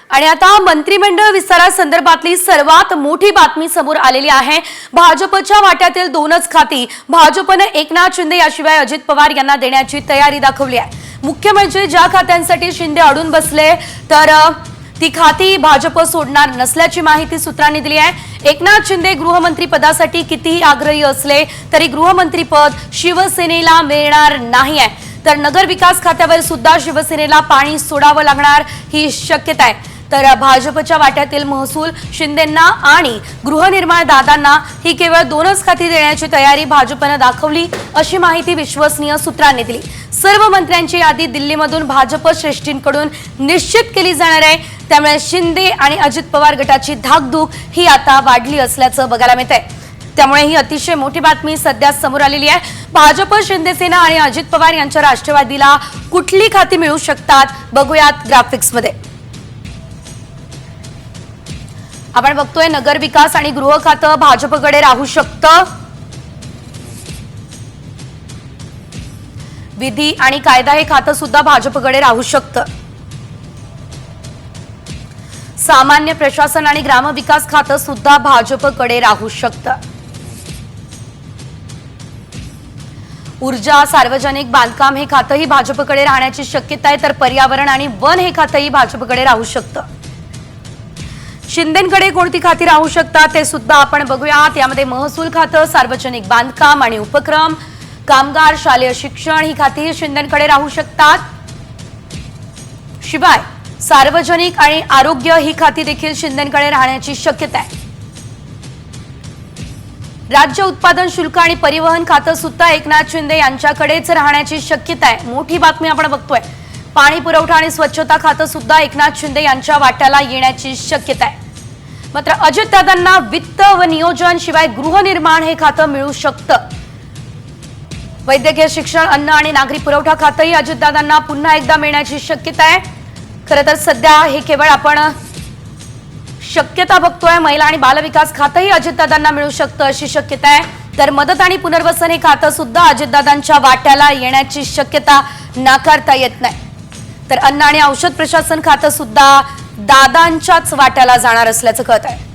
आणि आता मंत्रिमंडळ विस्तारासंदर्भातली सर्वात मोठी बातमी समोर आलेली आहे। भाजपच्या वाट्यातील दोनच खाती भाजपने एकनाथ शिंदे याशिवाय अजित पवार यांना देण्याची तयारी दाखवली आहे। मुख्य म्हणजे ज्या खात्यांसाठी शिंदे अडून बसले तर ती खाती भाजप सोडणार नसल्याची माहिती सूत्रांनी दिली आहे। एकनाथ शिंदे गृहमंत्री पदासाठी कितीही आग्रही असले तरी गृहमंत्री पद शिवसेनेला मिळणार नाही आहे, तर नगर विकास खात्यावर सुद्धा शिवसेनेला पाणी सोडावं लागणार ही शक्यता आहे। तर भाजपच्या वाट्यातील महसूल शिंदेंना आणि गृहनिर्माण दादांना ही केवळ दोनच खाती देण्याची तयारी भाजपने दाखवली अशी माहिती विश्वसनीय सूत्रांनी दिली। सर्व मंत्र्यांची यादी दिल्लीमधून भाजप श्रेष्ठींकडून निश्चित केली जाणार आहे, त्यामुळे शिंदे आणि अजित पवार गटाची धाकधूक ही आता वाढली असल्याचं बघायला मिळतंय। त्यामुळे ही अतिशय मोठी बातमी सध्या समोर आलेली आहे। भाजप, शिंदेसेना आणि अजित पवार यांच्या राष्ट्रवादीला कुठली खाती मिळू शकतात बघूयात ग्राफिक्स मध्ये। आपण बघतोय नगर विकास आणि गृह खातं भाजपकडे राहू शकतं। विधी आणि कायदा हे खातं सुद्धा भाजपकडे राहू शकतं। सामान्य प्रशासन आणि ग्रामविकास खातं सुद्धा भाजपकडे राहू शकतं। ऊर्जा, सार्वजनिक बांधकाम हे खातंही भाजपकडे राहण्याची शक्यता आहे, तर पर्यावरण आणि वन हे खातंही भाजपकडे राहू शकतं। शिंदेंकडे कोणती खाती राहू शकतात ते सुद्धा आपण बघूयात। यामध्ये महसूल खातं, सार्वजनिक बांधकाम आणि उपक्रम, कामगार, शालेय शिक्षण ही खाती शिंदेंकडे राहू शकतात। शिवाय सार्वजनिक आणि आरोग्य ही खाती देखील शिंदेंकडे राहण्याची शक्यता आहे। राज्य उत्पादन शुल्क आणि परिवहन खातं सुद्धा एकनाथ शिंदे यांच्याकडेच राहण्याची शक्यता आहे। मोठी बातमी आपण बघतोय। पाणी पुरवठा आणि स्वच्छता खातं सुद्धा एकनाथ शिंदे यांच्या वाट्याला येण्याची शक्यता आहे। मात्र अजितदादांना वित्त व नियोजन शिवाय गृहनिर्माण हे खातं मिळू शकतं। वैद्यकीय शिक्षण, अन्न आणि नागरी पुरवठा खातंही अजितदादांना पुन्हा एकदा मिळण्याची शक्यता आहे। खरं तर सध्या हे केवळ आपण शक्यता बघतोय। महिला आणि बालविकास खातंही अजितदादांना मिळू शकतं अशी शक्यता आहे, तर मदत आणि पुनर्वसन हे खातं सुद्धा अजितदादांच्या वाट्याला येण्याची शक्यता नाकारता येत नाही। तर अन्न आणि औषध प्रशासन खातं सुद्धा दादांच्याच वाट्याला जाणार असल्याचं कळत आहे।